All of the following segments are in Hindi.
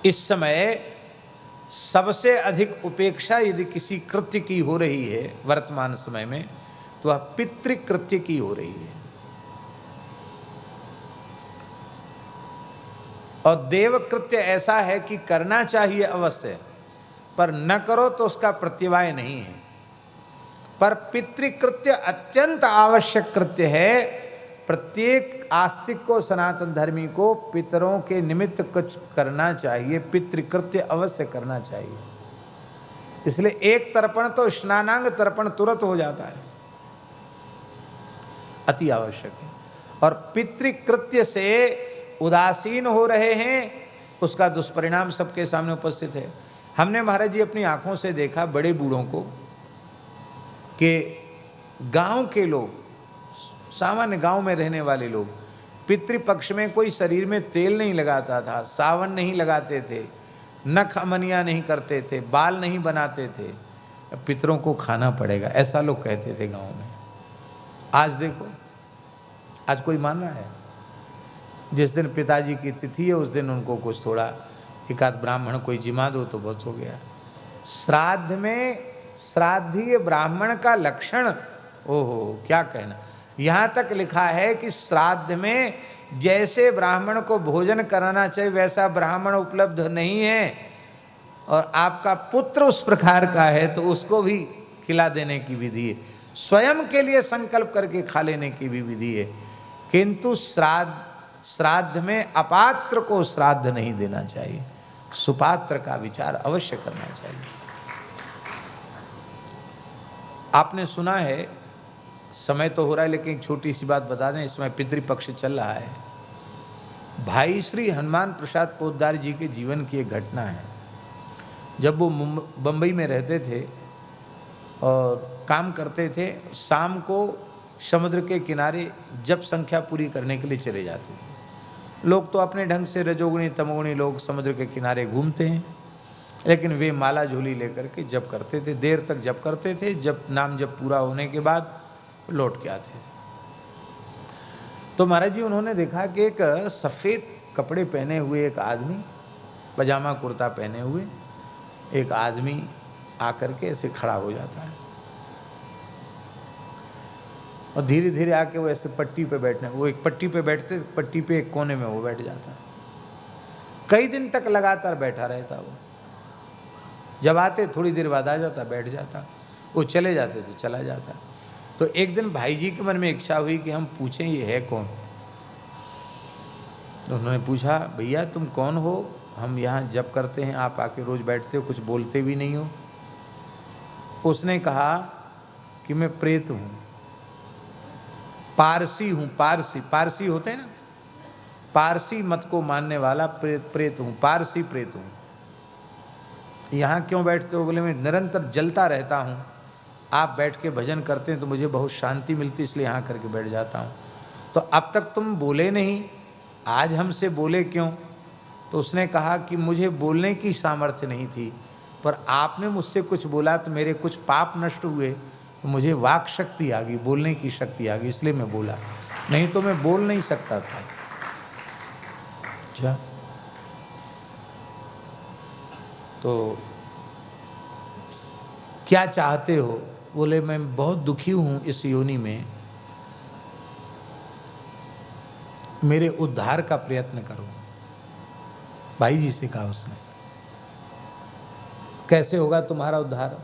इस समय सबसे अधिक उपेक्षा यदि किसी कृत्य की हो रही है वर्तमान समय में, तो वह पितृकृत्य की हो रही है। और देवकृत्य ऐसा है कि करना चाहिए अवश्य, पर न करो तो उसका प्रत्यवाय नहीं है। पर पितृकृत्य अत्यंत आवश्यक कृत्य है। प्रत्येक आस्तिक को, सनातन धर्मी को पितरों के निमित्त कुछ करना चाहिए, पितृकृत्य अवश्य करना चाहिए। इसलिए एक तर्पण तो स्नानांग तर्पण तुरंत हो जाता है, अति आवश्यक है। और पितृकृत्य से उदासीन हो रहे हैं, उसका दुष्परिणाम सबके सामने उपस्थित है। हमने महाराज जी अपनी आंखों से देखा बड़े बूढ़ों को कि गांव के लोग, सामान्य गांव में रहने वाले लोग, पितृपक्ष में कोई शरीर में तेल नहीं लगाता था, सावन नहीं लगाते थे, नख अमनिया नहीं करते थे, बाल नहीं बनाते थे। पितरों को खाना पड़ेगा, ऐसा लोग कहते थे गांव में। आज देखो, आज कोई मान रहा है? जिस दिन पिताजी की तिथि है उस दिन उनको कुछ थोड़ा एकाध ब्राह्मण कोई जिमा दो तो बहुत हो गया। श्राद्ध में श्राद्धीय ब्राह्मण का लक्षण, ओहो क्या कहना। यहाँ तक लिखा है कि श्राद्ध में जैसे ब्राह्मण को भोजन कराना चाहिए वैसा ब्राह्मण उपलब्ध नहीं है, और आपका पुत्र उस प्रकार का है तो उसको भी खिला देने की विधि है, स्वयं के लिए संकल्प करके खा लेने की भी विधि है। किंतु श्राद्ध में अपात्र को श्राद्ध नहीं देना चाहिए, सुपात्र का विचार अवश्य करना चाहिए। आपने सुना है, समय तो हो रहा है लेकिन एक छोटी सी बात बता दें, इसमें पितृपक्ष चल रहा है। भाई श्री हनुमान प्रसाद पोद्दार जी के जीवन की एक घटना है। जब वो बम्बई में रहते थे और काम करते थे, शाम को समुद्र के किनारे जप संख्या पूरी करने के लिए चले जाते थे। लोग तो अपने ढंग से रजोगुणी तमोगुणी लोग समुद्र के किनारे घूमते हैं, लेकिन वे माला झोली लेकर के जप करते थे, देर तक जप करते थे। जब नाम जप पूरा होने के बाद लौट के आते थे। तो महाराज जी उन्होंने देखा कि एक सफ़ेद कपड़े पहने हुए एक आदमी, पजामा कुर्ता पहने हुए एक आदमी आकर के ऐसे खड़ा हो जाता है और धीरे धीरे आके वो ऐसे पट्टी पे बैठने, वो एक पट्टी पे बैठते, पट्टी पे एक कोने में वो बैठ जाता। कई दिन तक लगातार बैठा रहता वो। जब आते थोड़ी देर बाद आ जाता, बैठ जाता, वो चले जाते तो चला जाता। तो एक दिन भाई जी के मन में इच्छा हुई कि हम पूछें ये है कौन। तो उन्होंने पूछा, भैया तुम कौन हो? हम यहाँ जप करते हैं, आप आके रोज़ बैठते हो, कुछ बोलते भी नहीं हो। उसने कहा कि मैं प्रेत हूँ, पारसी हूँ। पारसी होते हैं ना, पारसी मत को मानने वाला प्रेत हूँ, पारसी प्रेत हूँ। यहाँ क्यों बैठते हो? बोले मैं निरंतर जलता रहता हूँ, आप बैठ के भजन करते हैं तो मुझे बहुत शांति मिलती, इसलिए यहाँ करके बैठ जाता हूँ। तो अब तक तुम बोले नहीं, आज हमसे बोले क्यों? तो उसने कहा कि मुझे बोलने की सामर्थ्य नहीं थी, पर आपने मुझसे कुछ बोला तो मेरे कुछ पाप नष्ट हुए, तो मुझे वाक शक्ति आ गई, बोलने की शक्ति आ गई, इसलिए मैं बोला, नहीं तो मैं बोल नहीं सकता था। अच्छा, तो क्या चाहते हो? बोले मैं बहुत दुखी हूँ इस योनि में, मेरे उद्धार का प्रयत्न करो। भाई जी से कहा उसने, कैसे होगा तुम्हारा उद्धार?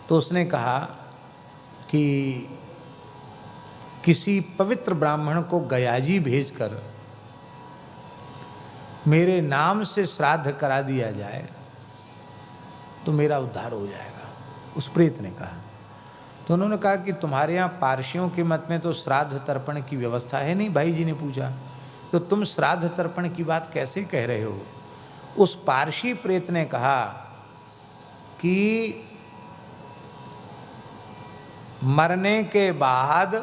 तो उसने कहा कि किसी पवित्र ब्राह्मण को गयाजी भेजकर मेरे नाम से श्राद्ध करा दिया जाए तो मेरा उद्धार हो जाएगा, उस प्रेत ने कहा। तो उन्होंने कहा कि तुम्हारे यहाँ पारसियों के मत में तो श्राद्ध तर्पण की व्यवस्था है नहीं। भाई जी ने पूछा, तो तुम श्राद्ध तर्पण की बात कैसे कह रहे हो? उस पारसी प्रेत ने कहा कि मरने के बाद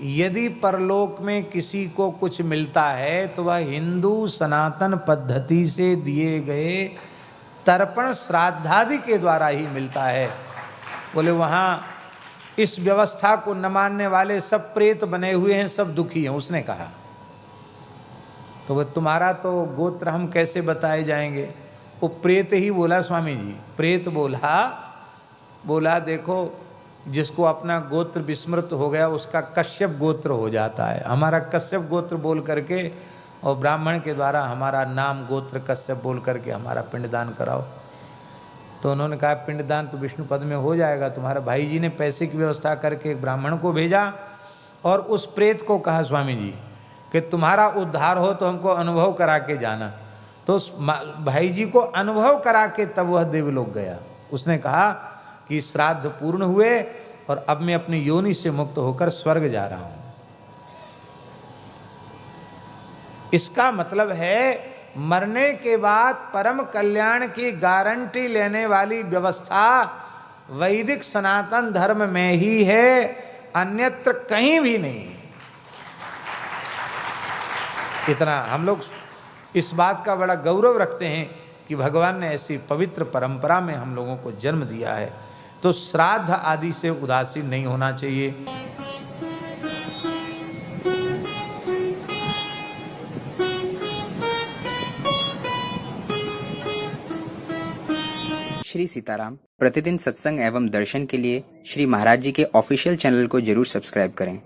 यदि परलोक में किसी को कुछ मिलता है तो वह हिंदू सनातन पद्धति से दिए गए तर्पण श्राद्धादि के द्वारा ही मिलता है। बोले वहाँ इस व्यवस्था को न मानने वाले सब प्रेत बने हुए हैं, सब दुखी हैं, उसने कहा। तो वो तुम्हारा तो गोत्र हम कैसे बताए जाएंगे? वो प्रेत ही बोला स्वामी जी, प्रेत बोला देखो जिसको अपना गोत्र विस्मृत हो गया उसका कश्यप गोत्र हो जाता है। हमारा कश्यप गोत्र बोल करके और ब्राह्मण के द्वारा हमारा नाम गोत्र कश्यप बोल करके हमारा पिंडदान कराओ। तो उन्होंने कहा पिंडदान तो विष्णु पद में हो जाएगा। तुम्हारे भाई जी ने पैसे की व्यवस्था करके एक ब्राह्मण को भेजा और उस प्रेत को कहा स्वामी जी कि तुम्हारा उद्धार हो तो हमको अनुभव करा के जाना। तो उस भाई जी को अनुभव करा के तब वह देवलोक गया। उसने कहा कि श्राद्ध पूर्ण हुए और अब मैं अपनी योनि से मुक्त होकर स्वर्ग जा रहा हूं। इसका मतलब है मरने के बाद परम कल्याण की गारंटी लेने वाली व्यवस्था वैदिक सनातन धर्म में ही है, अन्यत्र कहीं भी नहीं। इतना हम लोग इस बात का बड़ा गौरव रखते हैं कि भगवान ने ऐसी पवित्र परंपरा में हम लोगों को जन्म दिया है। तो श्राद्ध आदि से उदासीन नहीं होना चाहिए। श्री सीताराम प्रतिदिन सत्संग एवं दर्शन के लिए श्री महाराज जी के ऑफिशियल चैनल को जरूर सब्सक्राइब करें।